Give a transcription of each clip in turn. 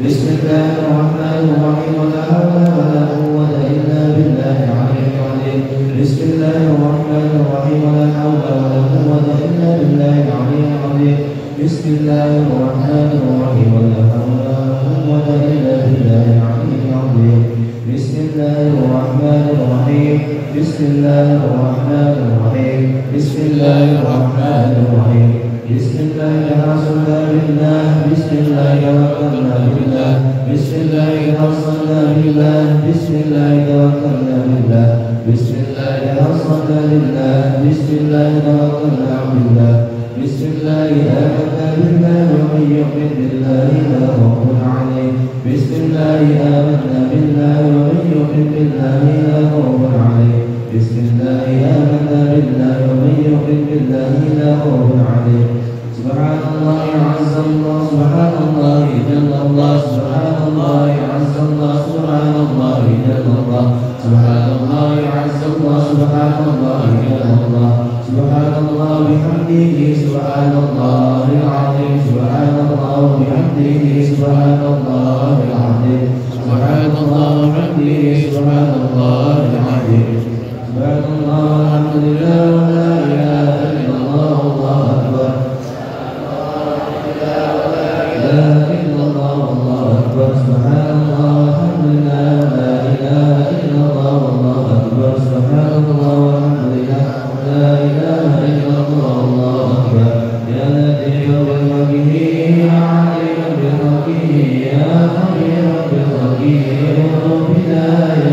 بسم الله الرحمن الرحيم ولا حول ولا قوة إلا بالله العلي العظيم بسم الله الرحمن الرحيم ولا حول ولا قوة إلا بالله العلي العظيم بسم الله الرحمن الرحيم ولا حول ولا قوة إلا بالله العلي العظيم بسم الله الرحمن الرحيم بسم الله الرحمن الرحيم بسم الله الرحمن الرحيم بسم الله حسبنا بالله بسم الله توكلنا بالله بسم الله حسبنا بالله بسم الله توكلنا بالله بسم الله حسبنا بالله بسم الله توكلنا بالله بسم الله آمنا بالله ومن يؤمن بالله لا خوف عليه بسم الله آمنا بالله ومن يؤمن بالله لا خوف عليه بسم الله آمنا بالله ومن يؤمن بالله لا خوف عليه سبحان الله عز الله سبحان الله جل الله سبحان الله عز الله سبحان الله جل الله سبحان الله عز الله سبحان الله جل الله سبحان الله بحمده سبحان الله العظيم سبحان الله بحمده سبحان الله العظيم سبحان الله بحمده سبحان الله العظيم سبحان الله الحمد لله ولا إله إلا الله والله أكبر لا إله إلا الله والله أكبر سبحان الله والحمد لله ولا إله إلا الله والله أكبر سبحان الله والحمد لله لا إله إلا الله والله أكبر يا لطيف برحمته يا عليم برحمته يا خبير برحمته ربنا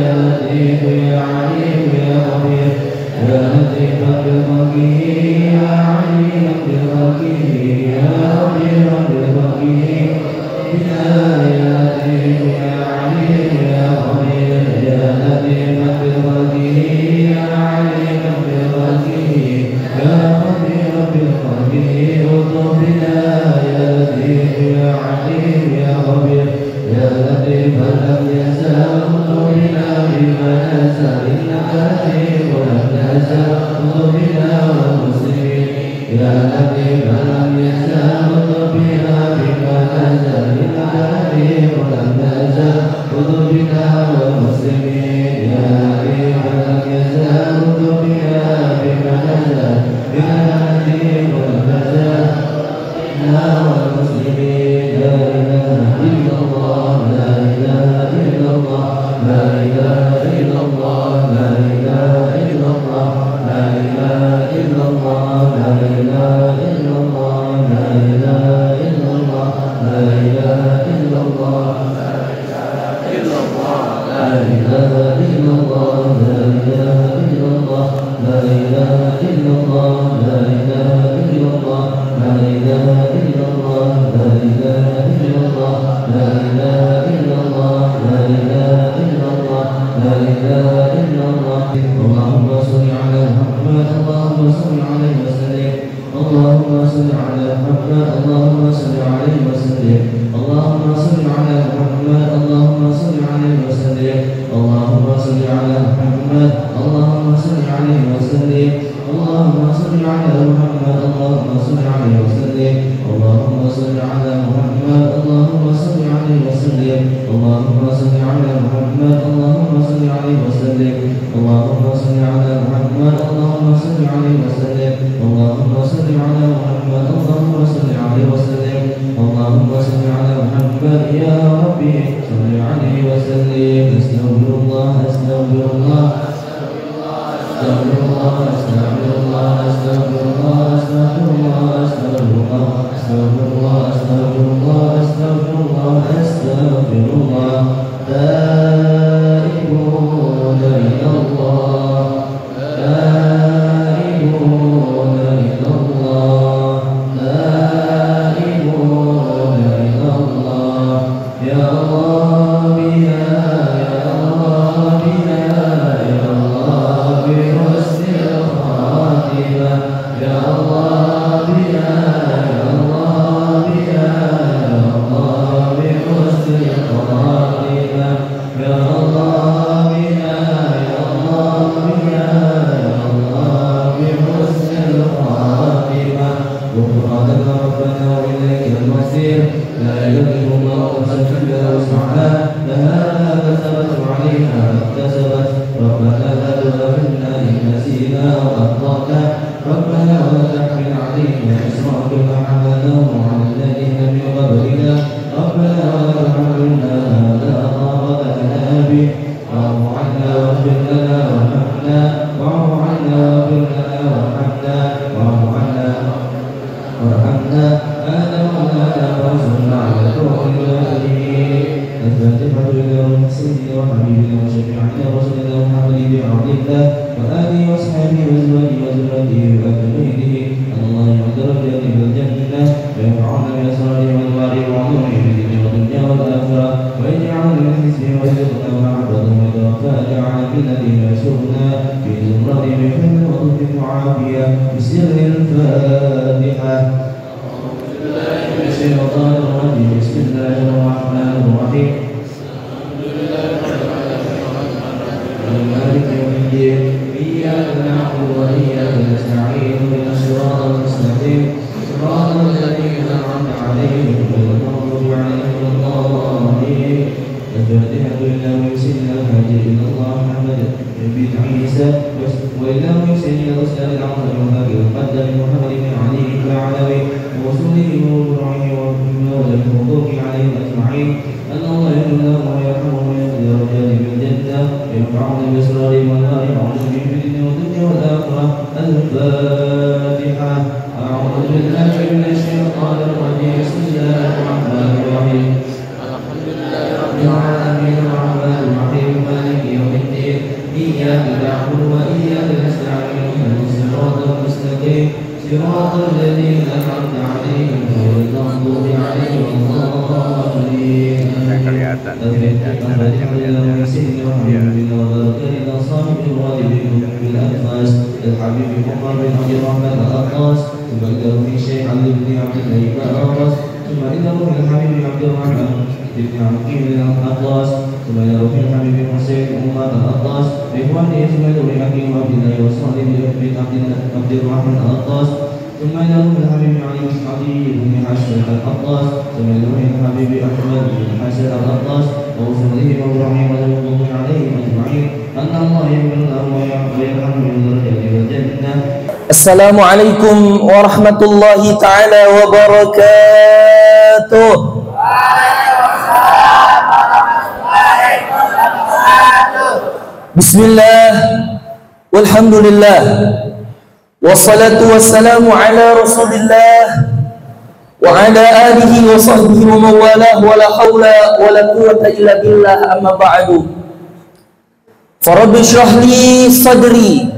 يا لطيف يا عليم يا خبير يا لطيف برحمته يا عليم برحمته يا خبير برحمته يا لطيف يا عليم يا خبير يا لطيف برحمته يا عليم برحمته يا خبير برحمته ربنا يا لطيف يا عليم يا خبير يا لطيف لم يزل قلوبنا بما نزل إنك لطيف لم يزل قلوبنا والمسلمين يا لطيف لم يزل قلوبنا بما نزل إنك لطيف لم يزل قلوبنا والمسلمين يا لطيف لم يزل قلوبنا بما نزل إنك لطيف لم يزل والمسلمين لا إله إلا الله لا إله إلا الله لا إله إلا الله لا إله إلا الله لا إله إلا الله لا إله إلا الله لا إله إلا الله لا إله إلا الله لا إله إلا الله لا إله إلا الله لا إله إلا الله لا إله إلا الله لا إله إلا الله لا إله إلا الله لا إله إلا الله لا إله إلا الله لا إله إلا الله اللهم صل على محمد اللهم صل عليه وسلم اللهم صل على محمد اللهم صل عليه وسلم اللهم صل على محمد اللهم صل عليه وسلم اللهم صل على محمد اللهم صل عليه وسلم اللهم صل على محمد اللهم صل عليه وسلم اللهم صل على محمد اللهم صل عليه وسلم اللهم صل على محمد اللهم صل عليه وسلم اللهم صل على محمد اللهم صل عليه وسلم اللهم صل على محمد اللهم صل عليه وسلم اللهم صل على محمد يا ربي صل عليه وسلم استغفر الله استغفر الله استغفر الله استغفر الله استغفر الله استغفر الله استغفر الله استغفر الله استغفر الله استغفر الله استغفر الله تائبون إلى الله تائبون إلى الله تائبون إلى الله يا الله يا الله يا الله بحسن الخاتمة يا الله يا الله يا تحمل وسعها لها ما كسبت وعليها ما اكتسبت ربنا لا تؤاخذنا إن نسينا وأخطأنا ربنا ولا تحمل علينا إصرا كما حملناه على الذين من قبلنا ربنا ولا تحملنا ما لا طاقة لنا به واعف عنا واغفر لنا وارحمنا واعف عنا واغفر لنا وارحمنا واعف عنا وارحمنا أنت مولانا وانصرنا على القوم الكافرين. الفاتحة إلى سيدنا وحبيبنا وشفيعنا ورسولنا محمد بن عبد الله وآله وأصحابه وأزواجه وذريته وأهل بيته أن الله يعد درجات في الجنة وينفعنا بأسرارهم وأنوارهم وعلومهم في الدنيا والدنيا والآخرة ويجعلنا من حزبه ويرزقنا وعبدهم ويتوفانا على الذين يسرنا في زمرة بحلم وطهر وعافية بسر الفاتحة. الشيطان الرجيم بسم الله الرحمن الرحيم مالك يوم الدين إياك نعبد وإياك نستعين اهدنا الصراط المستقيم صراط الذين أنعمت عليهم غير المغضوب عليهم ولا الضالين. الفاتحة إلى سيدنا الهادي إلى الله محمد بن عيسى وإلى سيدنا الأستاذ الأعظم وهابي المقدم محمد بن علي العلوي ورسوله وفرعه ومولى المغضوب عليهم أجمعين أن الله يرحمهم ويرحمهم ويهدي درجاتهم في الجنة وينفعنا بأسرارهم وأنوارهم وعلومهم في الدنيا والدنيا والآخرة. الفاتحة. أعوذ بالله من الشيطان الرجيم بسم الله الرحمن الرحيم الحمد لله رب العالمين الرحمن الرحيم مالك يوم الدين إياك نعبد وإياك نستعين اهدنا الصراط المستقيم صراط الذين أنعمت عليهم غير المغضوب عليهم ولا الضالين. الحبيب عمر بن عبد الرحمن الأقاص ثم إنه من شيخ علي بن عبد الله بن الأقاص ثم إنه من الحبيب عبد الرحمن بن عقيل بن الأقاص ثم إنه من الحبيب حسين بن عمر الأقاص إخوانه ثم إنه من حكيم عبد الله وصالح بن عبد الرحمن الأقاص ثم إنه من الحبيب علي بن حسن الأقاص ثم إنه من الحبيب أحمد بن حسن الأقاص وأصوله وإبراهيم والمغضوب عليهم أجمعين أن الله يغفر له ويرحمه من درجاته في الجنة. Assalamualaikum warahmatullahi ta'ala wabarakatuh. Bismillah walhamdulillah wassalatu wassalamu ala rasulillah wa ala alihi wa sahbihi wa mawalah wa la hawla wa la quwwata illa billah amma ba'du. Farabbi syrah li sadri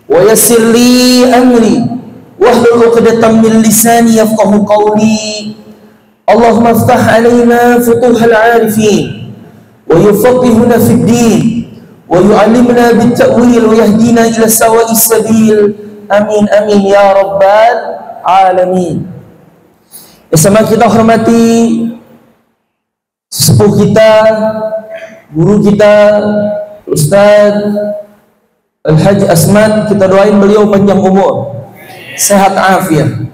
wa yassir li amri wahlul 'uqdatam min lisani yafqahu qawli. Allahumma iftah 'alaina futuhal 'arifin wa yufaqqihna fid din wa yu'allimna bit ta'wil wa yahdina ila sawa'is sabil. Amin amin ya rabbal alamin. Bersama kita hormati sesepuh kita, guru kita Ustaz Al-Hajj Asman, kita doain beliau panjang umur, sehat afiat.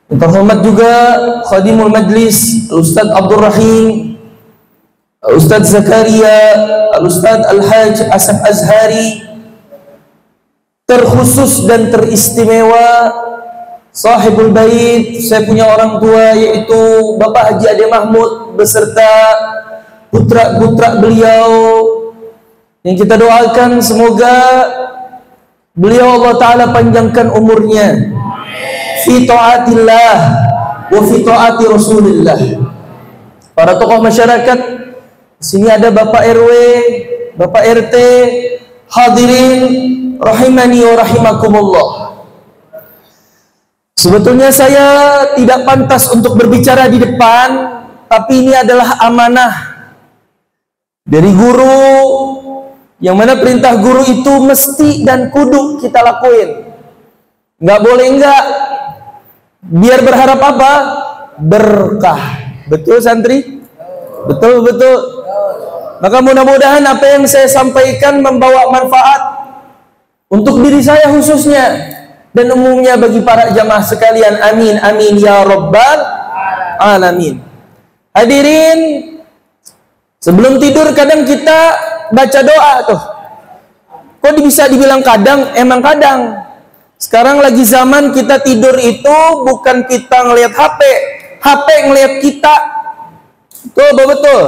Kita hormat juga Khadimul Majlis Ustaz Abdul Rahim, Ustaz Zakaria, Ustaz Al-Hajj Asaf Azhari, terkhusus dan teristimewa Sahibul Bait, saya punya orang tua yaitu Bapak Haji Ade Mahmud beserta putra-putra beliau, yang kita doakan semoga beliau Allah Ta'ala panjangkan umurnya fi ta'atillah wa fi ta'ati Rasulillah. Para tokoh masyarakat, sini ada Bapak RW, Bapak RT, hadirin rahimani wa rahimakumullah. Sebetulnya saya tidak pantas untuk berbicara di depan, tapi ini adalah amanah dari guru, yang mana perintah guru itu mesti dan kudu kita lakuin. Nggak boleh enggak. Biar berharap apa? Berkah. Betul santri? Betul. Maka mudah-mudahan apa yang saya sampaikan membawa manfaat untuk diri saya khususnya dan umumnya bagi para jamaah sekalian. Amin amin ya rabbal alamin. Hadirin, sebelum tidur kadang kita baca doa tuh. Kok bisa dibilang kadang? Emang kadang. Sekarang lagi zaman kita tidur itu bukan kita ngelihat HP, HP ngelihat kita. Tuh, betul.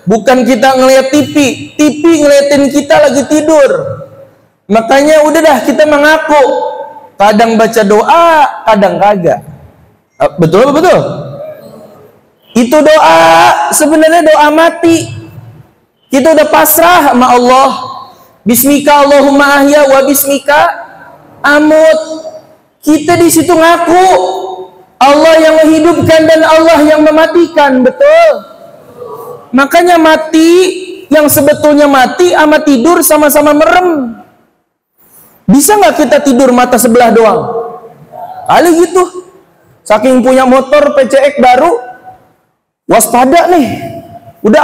Bukan kita ngelihat TV, TV ngeliatin kita lagi tidur. Makanya udah dah kita mengaku. Kadang baca doa, kadang kagak. Betul, betul. Itu doa sebenarnya doa mati. Kita udah pasrah sama Allah. Bismika Allahumma ahya wa bismika amut. Kita di situ ngaku Allah yang menghidupkan dan Allah yang mematikan, betul. Makanya mati, yang sebetulnya mati sama tidur sama-sama merem. Bisa nggak kita tidur mata sebelah doang? Kali gitu. Saking punya motor PCX baru, waspada nih. Udah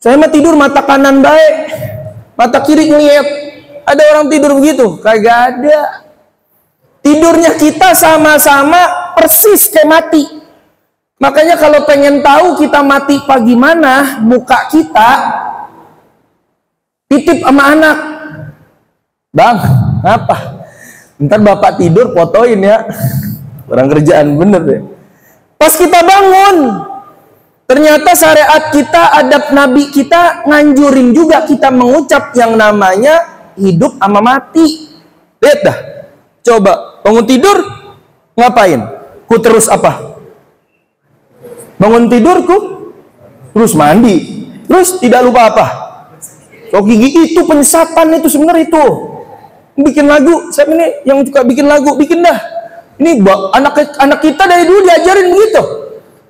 saya mah tidur mata kanan baik, mata kiri ngeliat. Ada orang tidur begitu? Kagak ada. Tidurnya kita sama-sama persis kayak mati. Makanya kalau pengen tahu kita mati pagi mana, muka kita titip sama anak. Bang, apa? Ntar bapak tidur fotoin ya. Orang kerjaan bener deh. Pas kita bangun, ternyata syariat kita, adab Nabi kita nganjurin juga kita mengucap yang namanya hidup sama mati. Lihat dah. Coba bangun tidur ngapain? Ku terus apa? Bangun tidurku terus mandi. Terus tidak lupa apa? So gigi itu penyesatan itu sebenarnya itu. Bikin lagu, saya ini yang suka bikin lagu, bikin dah. Ini anak kita dari dulu diajarin begitu.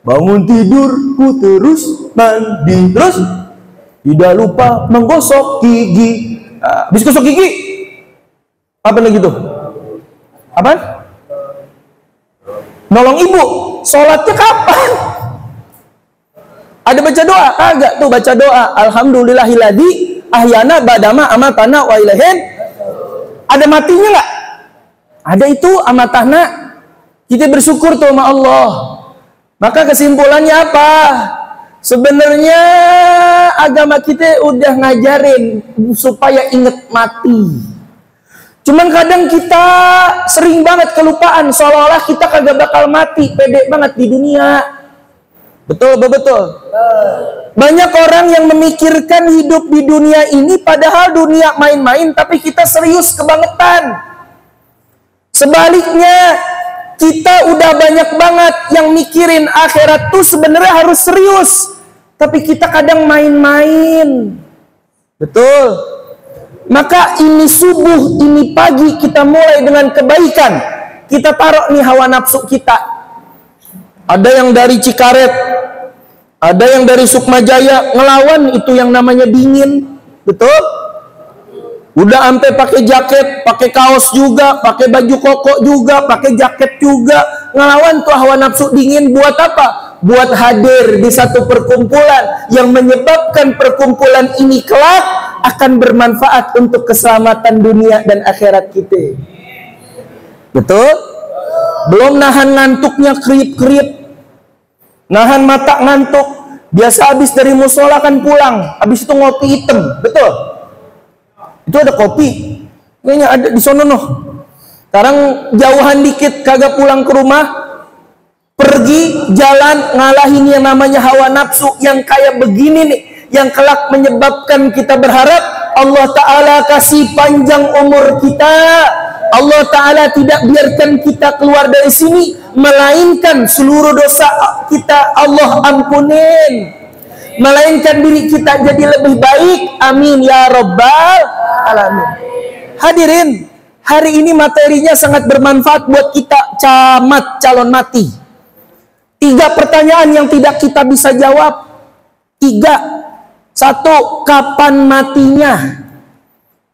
Bangun tidurku terus mandi, terus tidak lupa menggosok gigi. Habis gosok gigi, apa lagi tuh? Apa? Nolong ibu. Sholatnya kapan? Ada baca doa? Kagak tuh baca doa. Alhamdulillahilladzi ahyana badama amatana wa ilaihin. Ada matinya nggak? Ada itu amatana. Kita bersyukur tuh sama Allah. Maka kesimpulannya apa? Sebenarnya agama kita udah ngajarin supaya inget mati. Cuman kadang kita sering banget kelupaan, seolah-olah kita kagak bakal mati, pede banget di dunia. Betul, betul. Banyak orang yang memikirkan hidup di dunia ini, padahal dunia main-main, tapi kita serius kebangetan. Sebaliknya, kita udah banyak banget yang mikirin akhirat tuh sebenarnya harus serius, tapi kita kadang main-main. Betul. Maka ini subuh, ini pagi kita mulai dengan kebaikan. Kita taruh nih hawa nafsu kita. Ada yang dari Cikaret, ada yang dari Sukmajaya ngelawan itu yang namanya dingin. Betul? Udah sampai pakai jaket, pakai kaos juga, pakai baju koko juga, pakai jaket juga, ngelawan tuh hawa nafsu dingin. Buat apa? Buat hadir di satu perkumpulan yang menyebabkan perkumpulan ini kelak akan bermanfaat untuk keselamatan dunia dan akhirat kita. Betul? Belum nahan ngantuknya kriip-kriip, nahan mata ngantuk. Biasa habis dari musola kan pulang, habis itu ngopi hitam. Betul? Itu ada kopi, kayaknya ada di sono noh. Sekarang jauhan dikit kagak pulang ke rumah, pergi jalan ngalahin yang namanya hawa nafsu yang kayak begini nih, yang kelak menyebabkan kita berharap Allah Ta'ala kasih panjang umur kita. Allah Ta'ala tidak biarkan kita keluar dari sini, melainkan seluruh dosa kita Allah ampunin, melainkan diri kita jadi lebih baik. Amin ya Rabbal Alamin. Hadirin, hari ini materinya sangat bermanfaat buat kita camat calon mati. 3 pertanyaan yang tidak kita bisa jawab. 3. 1. Kapan matinya?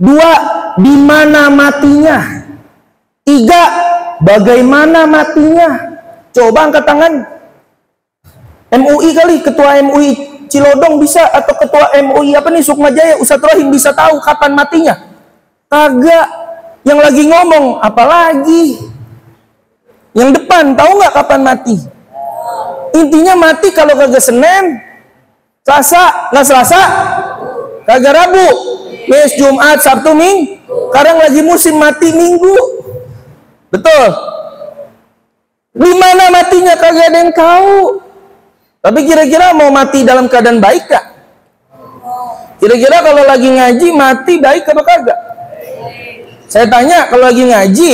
2. Di mana matinya? 3. Bagaimana matinya? Coba angkat tangan. MUI kali, ketua MUI Cilodong bisa, atau ketua MUI apa nih Sukmajaya Ustadz Rohim bisa tahu kapan matinya? Kagak. Yang lagi ngomong apalagi? Yang depan tahu nggak kapan mati? Intinya mati kalau kagak Senin, Selasa, nggak Selasa, kagak Rabu, Kamis, Jumat, Sabtu, Minggu. Sekarang lagi musim mati Minggu. Betul. Di mana matinya kagak ada yang tahu. Tapi kira-kira mau mati dalam keadaan baik gak? Kira-kira kalau lagi ngaji mati baik apa kagak? Saya tanya, kalau lagi ngaji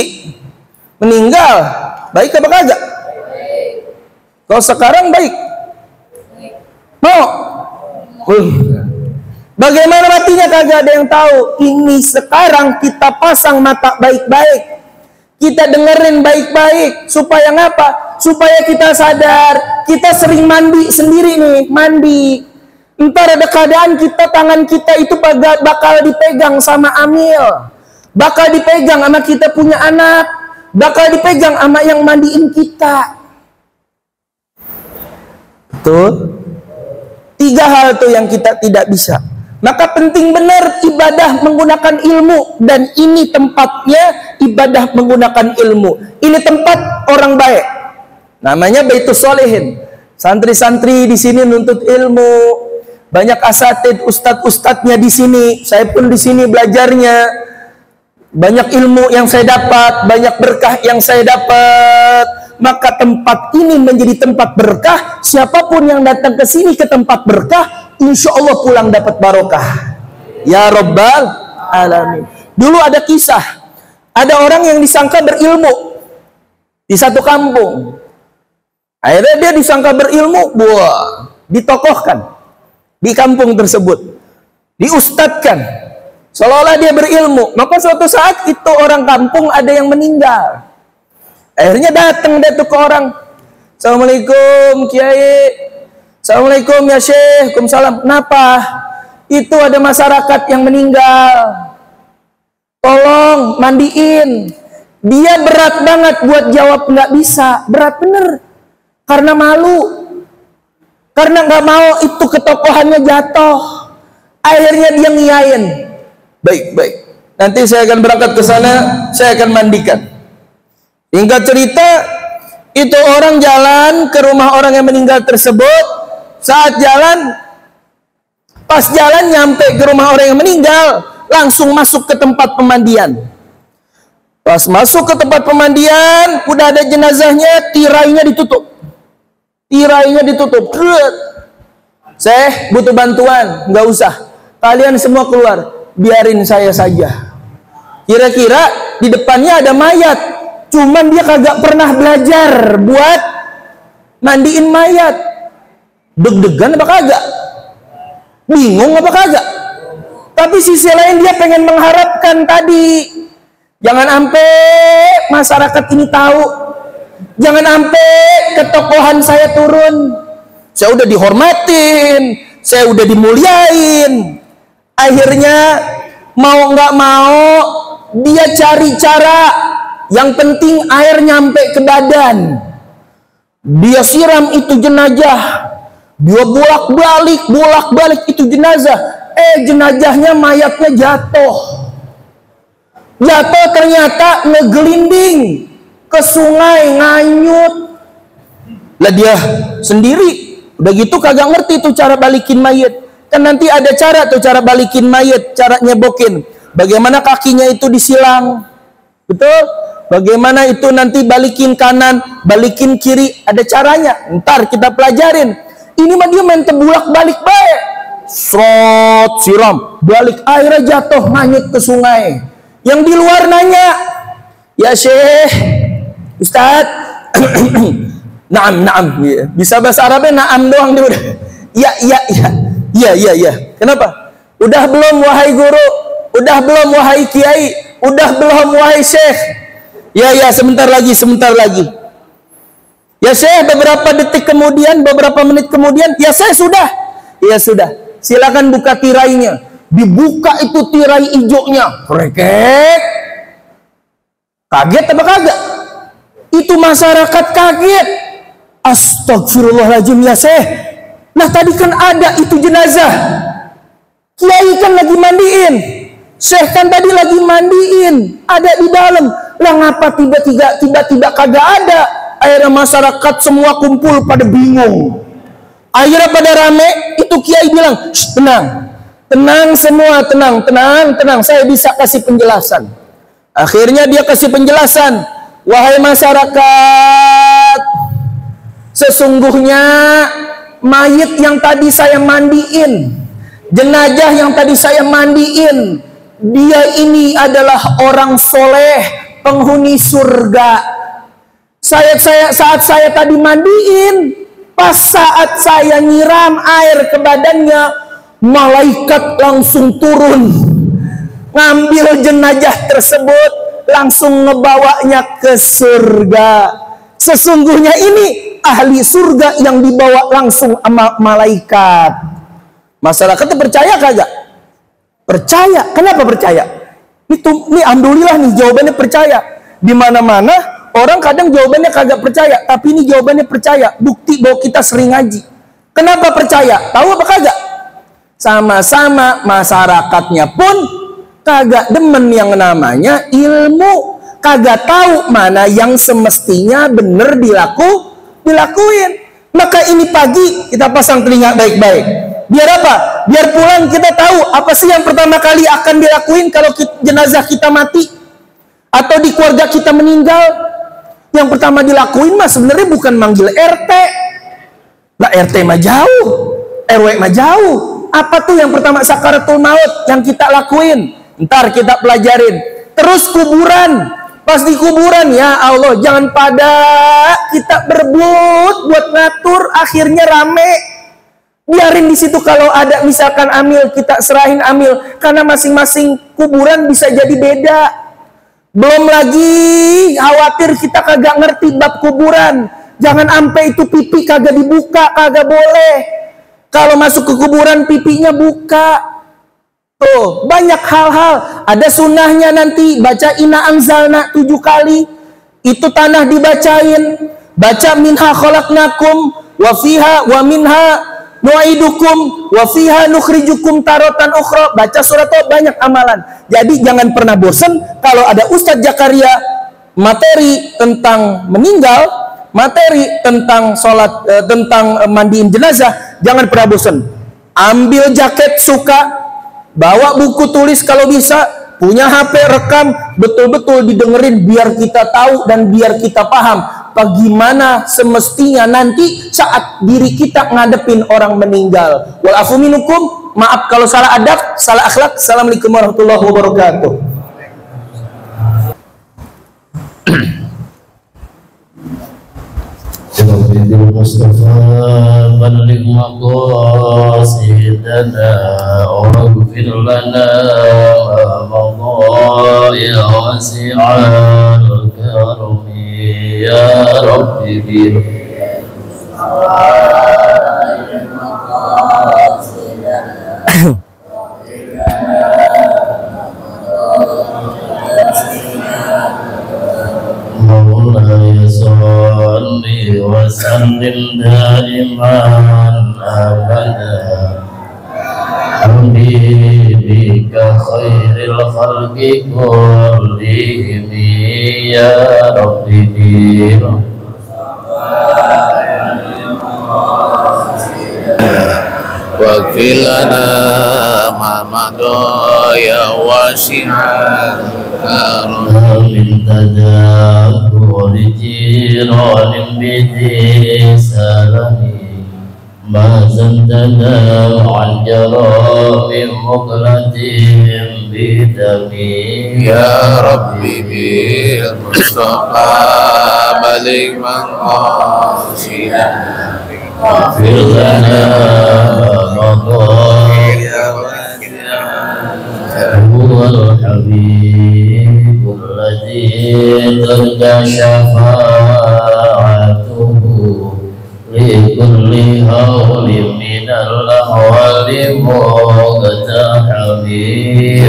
meninggal baik apa kagak? Kalau sekarang baik? Mau? Bagaimana matinya kagak ada yang tahu. Ini sekarang kita pasang mata baik-baik, kita dengerin baik-baik. Supaya ngapa? Supaya kita sadar. Kita sering mandi sendiri nih, mandi. Ntar ada keadaan kita, tangan kita itu bakal dipegang sama amil, bakal dipegang sama kita punya anak, bakal dipegang sama yang mandiin kita. Betul? 3 hal tuh yang kita tidak bisa. Maka penting benar ibadah menggunakan ilmu. Dan ini tempatnya ibadah menggunakan ilmu. Ini tempat orang baik. Namanya Baitus Sholihin. Santri-santri di sini nuntut ilmu. Banyak asatid, ustadz-ustadznya di sini. Saya pun di sini belajarnya. Banyak ilmu yang saya dapat, banyak berkah yang saya dapat. Maka tempat ini menjadi tempat berkah. Siapapun yang datang ke sini ke tempat berkah, insya Allah pulang dapat barokah. Ya Rabbal Alamin. Dulu ada kisah, ada orang yang disangka berilmu di satu kampung. Akhirnya dia disangka berilmu, ditokohkan di kampung tersebut, diustadkan, seolah-olah dia berilmu. Maka suatu saat itu orang kampung ada yang meninggal. Akhirnya datang dia tuh ke orang. Assalamualaikum Kiai. Assalamualaikum ya Syekh. Waalaikumsalam. Kenapa? Itu ada masyarakat yang meninggal. Tolong mandiin. Dia berat banget buat jawab, nggak bisa. Berat bener. Karena malu. Karena nggak mau itu ketokohannya jatuh. Akhirnya dia ngiyain. Baik. Nanti saya akan berangkat ke sana. Saya akan mandikan. Singkat cerita, itu orang jalan ke rumah orang yang meninggal tersebut. Saat jalan, pas jalan nyampe ke rumah orang yang meninggal, langsung masuk ke tempat pemandian. Pas masuk ke tempat pemandian, udah ada jenazahnya, tirainya ditutup. Saya butuh bantuan, nggak usah. Kalian semua keluar, biarin saya saja. Kira-kira di depannya ada mayat. Cuman dia kagak pernah belajar buat mandiin mayat. Deg-degan apa kagak? Bingung apa kagak? Tapi sisi lain dia pengen mengharapkan tadi, jangan sampai masyarakat ini tahu, jangan sampai ketokohan saya turun. Saya udah dihormatin, saya udah dimuliain. Akhirnya mau nggak mau dia cari cara. Yang penting air nyampe ke badan. Dia siram itu jenazah. Dia bolak-balik itu jenazah. Jenazahnya, mayatnya jatuh. Jatuh ternyata ngegelinding ke sungai, nganyut. Lah dia sendiri udah gitu kagak ngerti tuh cara balikin mayat. Kan nanti ada cara tuh cara balikin mayat, cara nyebokin. Bagaimana kakinya itu disilang. Betul? Bagaimana itu nanti balikin kanan, balikin kiri, ada caranya. Ntar kita pelajarin. Ini mah dia main tebulak balik baik. Srot, siram, balik airnya jatuh nganyut ke sungai. Yang di luar nanya, ya Syekh, Ustaz, naam. Bisa bahasa Arabnya naam doang dia udah. Iya. Kenapa? Udah belum wahai guru? Udah belum wahai kiai? Udah belum wahai Syekh? Ya, sebentar lagi. Ya Syekh, beberapa detik kemudian, beberapa menit kemudian, ya saya sudah. Ya sudah, silakan buka tirainya. Dibuka itu tirai hijaunya. Rekek. Kaget apa kagak? Itu masyarakat kaget. Astagfirullahaladzim ya Syekh. Nah tadi kan ada itu jenazah. Kiai kan lagi mandiin. Syekh kan tadi lagi mandiin. Ada di dalam. Lah ngapa tiba-tiba kagak ada? Akhirnya masyarakat semua kumpul pada bingung. Akhirnya pada rame, itu kiai bilang, tenang, tenang semua, tenang, saya bisa kasih penjelasan. Akhirnya dia kasih penjelasan, wahai masyarakat, sesungguhnya mayit yang tadi saya mandiin, jenazah yang tadi saya mandiin, dia ini adalah orang soleh, penghuni surga. Saat saya tadi mandiin, pas saat saya nyiram air ke badannya, malaikat langsung turun, ngambil jenazah tersebut, langsung ngebawanya ke surga. Sesungguhnya ini ahli surga yang dibawa langsung sama malaikat. Masyarakat itu percaya kagak? Percaya. Kenapa percaya? Ini alhamdulillah nih jawabannya percaya. Di mana-mana orang kadang jawabannya kagak percaya, tapi ini jawabannya percaya. Bukti bahwa kita sering ngaji. Kenapa percaya? Tahu apa kagak? Sama-sama masyarakatnya pun kagak demen yang namanya ilmu, kagak tahu mana yang semestinya bener dilakuin. Maka ini pagi kita pasang telinga baik-baik. Biar apa? Biar pulang kita tahu apa sih yang pertama kali akan dilakuin kalau jenazah kita mati atau di keluarga kita meninggal. Yang pertama dilakuin mah sebenarnya bukan manggil RT. Lah RT mah jauh, RW mah jauh. Apa tuh yang pertama sakaratul maut yang kita lakuin? Ntar kita pelajarin. Terus kuburan. Pas di kuburan, ya Allah, jangan pada kita berebut buat ngatur, akhirnya rame. Biarin di situ kalau ada misalkan amil, kita serahin amil, karena masing-masing kuburan bisa jadi beda. Belum lagi khawatir kita kagak ngerti bab kuburan. Jangan sampai itu pipi kagak dibuka, kagak boleh. Kalau masuk ke kuburan pipinya buka. Tuh, banyak hal-hal. Ada sunnahnya nanti, baca Inna Anzalna 7 kali. Itu tanah dibacain. Baca minha khalaqnakum wa fiha wa minha nu'idukum wa fiha nukhrijukum taratan ukhra. Baca surat itu banyak amalan. Jadi jangan pernah bosan kalau ada Ustadz Zakaria materi tentang meninggal, materi tentang sholat, tentang mandiin jenazah, jangan pernah bosan. Ambil jaket suka, bawa buku tulis kalau bisa, punya HP rekam, betul-betul didengerin biar kita tahu dan biar kita paham bagaimana semestinya nanti saat diri kita ngadepin orang meninggal. Wal afu minukum, maaf kalau salah adab, salah akhlak. Assalamualaikum warahmatullahi wabarakatuh. Mustafa balligh maqasidana waghfir lana ma madha ya wasi'al karami ya rabbi bil salli wa sallim daiman abada habibika khairil khalqi kullihim ya rabbi bil waghfir lana ma madha ya wasi'al karim tadabbur jiranin bihi salami ma zandana an jaramin muqlatin bidami ya rabbi bil mustafa balik maqasidana waghfir lana madaya huwal habibul ladzi tarja syafa'atuhu li kulli hawlin minal ahwali muqtahami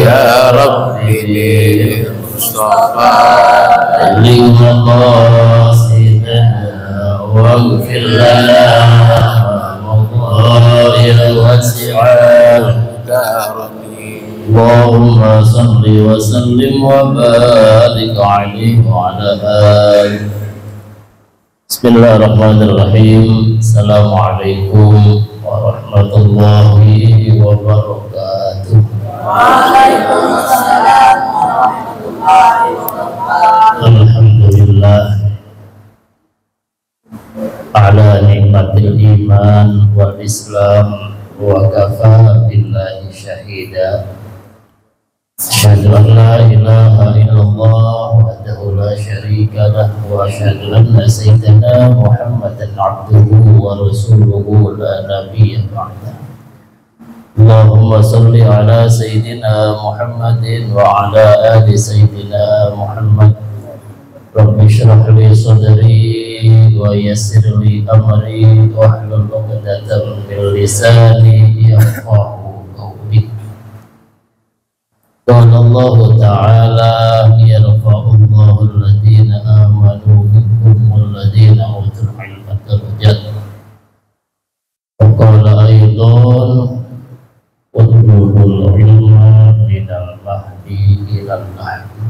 ya rabbi bil mustafa balik maqasidana waghfir lana madaya wasi'al karami Allahumma salli wa sallim wa barik alaihi wa ala alihi Bismillahirrahmanirrahim. Assalamualaikum warahmatullahi wabarakatuh. Waalaikumsalam warahmatullahi wabarakatuh. Alhamdulillah ala nikmatil iman wal islam wa kafa billahi syahida. Asyhadu an la ilaha illallah wahdahu la syarika lah wa asyhadu anna sayyidana Muhammadan abduhu wa rasuluhu la nabiyya ba'da. Allahumma salli ala sayyidina Muhammadin wa ala ali sayyidina Muhammad. Rabbi shrah li sadri wa yassir li amri wahlul 'uqdatam min lisani yafqahu qawli. Qala Allah ta'ala yarfa'ullahu alladhina amanu minkum walladhina utul ilma darajat. Wa qala aydan utlubul ilma minal mahdi ilal lahdi.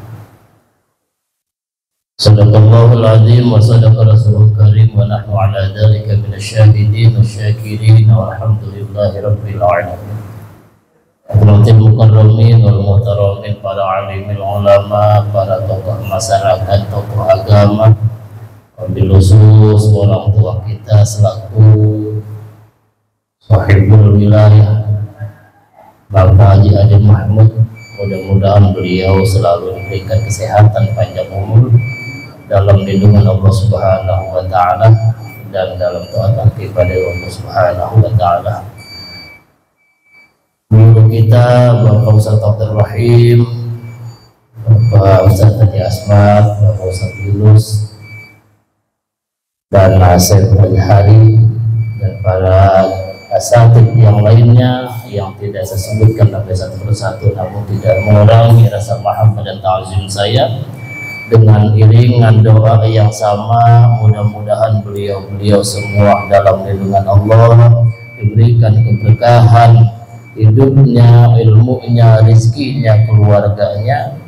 Sadaqallahul azim wa sadaqa rasulul karim wa nahnu ala dhalika minasyahidin wasyakirin walhamdulillahi rabbil alamin. Hadratil mukarramin wal muhtaramin, para alimil ulama, para tokoh masyarakat, tokoh agama, wabil khusus orang tua kita selaku sahibul wilayah Bapak Haji Adil Mahmud, mudah-mudahan beliau selalu diberikan kesehatan panjang umur dalam lindungan Allah Subhanahu wa taala dan dalam taat kepada Allah Subhanahu wa taala. Guru kita Bapak Ustaz Abdul Rahim, Bapak Ustaz Tati Asmat, Bapak Ustaz Yunus, dan Nasib Hari, dan para asatid yang lainnya yang tidak saya sebutkan sampai satu persatu, namun tidak mengurangi rasa mahabbah dan ta'zim saya dengan iringan doa yang sama. Mudah-mudahan beliau semua dalam lindungan Allah, diberikan keberkahan hidupnya, ilmunya, rizkinya, keluarganya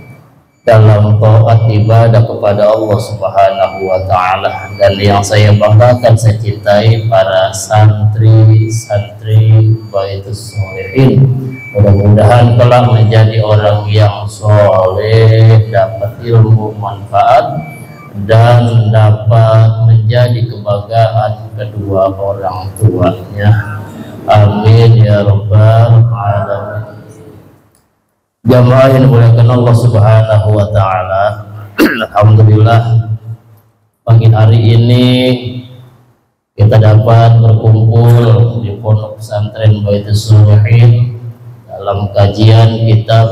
dalam taat ibadah kepada Allah Subhanahu wa taala. Dan yang saya banggakan, saya cintai para santri Baitus Sholihin, mudah-mudahan telah menjadi orang yang soleh, dapat ilmu manfaat dan dapat menjadi kebanggaan kedua orang tuanya. Amin ya rabbal alamin. Jamaah yang dimuliakan Allah Subhanahu wa taala, alhamdulillah pagi hari ini kita dapat berkumpul di Pondok Pesantren Baitus Sholihin dalam kajian kitab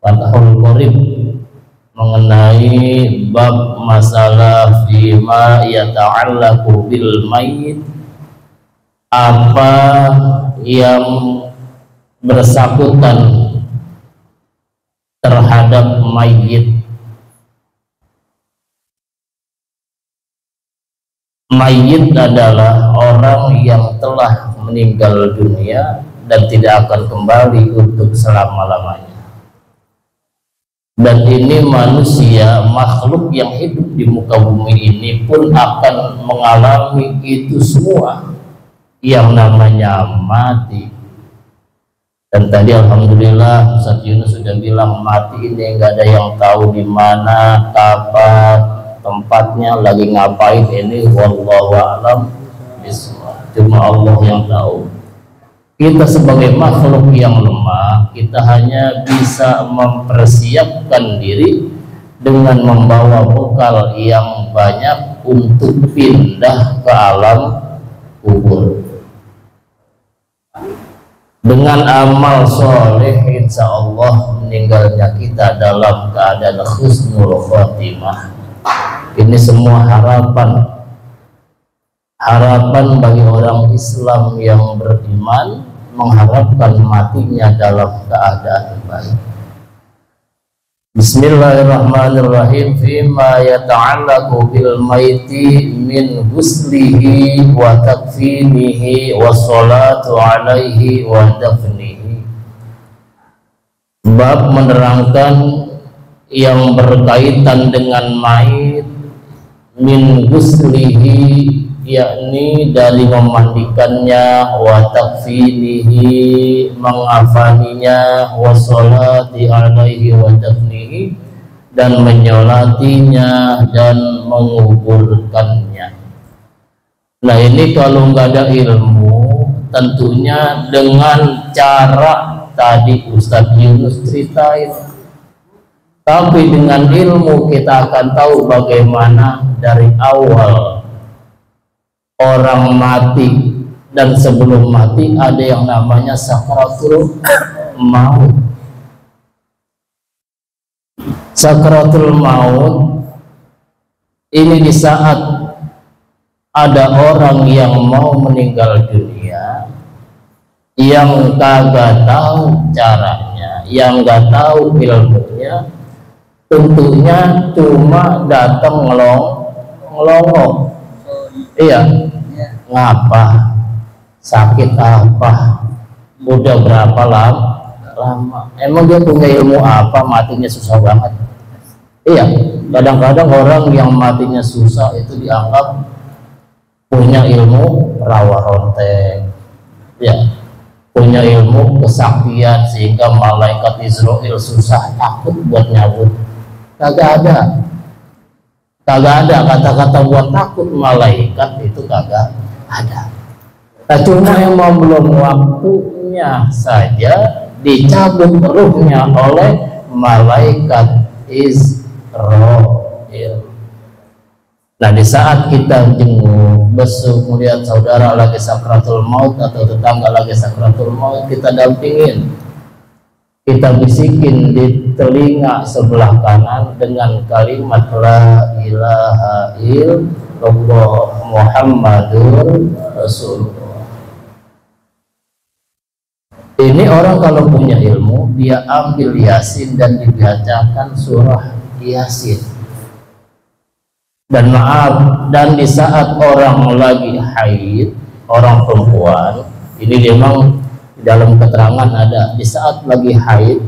Fathul Qorib mengenai bab masalah fima yata'allaqu bil mayyit, apa yang bersangkutan terhadap mayit. Mayit adalah orang yang telah meninggal dunia dan tidak akan kembali untuk selama-lamanya. Dan ini manusia, makhluk yang hidup di muka bumi ini pun akan mengalami itu semua, yang namanya mati. Dan tadi alhamdulillah Ustaz Yunus sudah bilang mati ini nggak ada yang tahu di mana, kapan, tempatnya, lagi ngapain, ini wallahu a'lam bishawab. Cuma Allah yang tahu. Kita sebagai makhluk yang lemah, kita hanya bisa mempersiapkan diri dengan membawa bekal yang banyak untuk pindah ke alam kubur. Dengan amal soleh, insya Allah meninggalnya kita dalam keadaan husnul khotimah. Ini semua harapan bagi orang Islam yang beriman, mengharapkan matinya dalam keadaan baik. Bismillahirrahmanirrahim. Fima yata'allaqu bil maiti min ghuslihi wa takfinihi wa salatu alaihi wa dafnihi. Bab menerangkan yang berkaitan dengan mayit, min ghuslihi, yakni dari memandikannya, wa takfinihi, mengafaninya, wa sholati alaihi wa dafnihi, dan menyolatinya dan menguburkannya. Nah ini kalau nggak ada ilmu, tentunya dengan cara tadi Ustadz Yunus ceritain. Tapi dengan ilmu kita akan tahu bagaimana dari awal orang mati, dan sebelum mati ada yang namanya sakaratul maut. Sakaratul maut ini di saat ada orang yang mau meninggal dunia, yang kagak tahu caranya, yang nggak tahu ilmunya, tentunya cuma datang ngelongok. Iya, ngapa, sakit apa, udah berapa lama, emang dia punya ilmu apa, matinya susah banget. Iya, kadang-kadang orang yang matinya susah itu dianggap punya ilmu rawa ronteng, ya, punya ilmu kesaktian sehingga malaikat Israel susah takut buat nyabut. Kagak ada kata-kata buat takut malaikat, itu kagak ada. Nah, cuma emang belum waktunya saja dicabut ruhnya oleh malaikat Israel. Nah di saat kita jenguk, besuk, melihat saudara lagi sakratul maut atau tetangga lagi sakratul maut, kita dampingin, kita bisikin di telinga sebelah kanan dengan kalimat la ilaha illallah Muhammadur Rasulullah. Ini orang kalau punya ilmu, dia ambil Yasin dan dibacakan surah Yasin. Dan maaf, dan di saat orang lagi haid, orang perempuan, ini memang dalam keterangan ada, di saat lagi haid,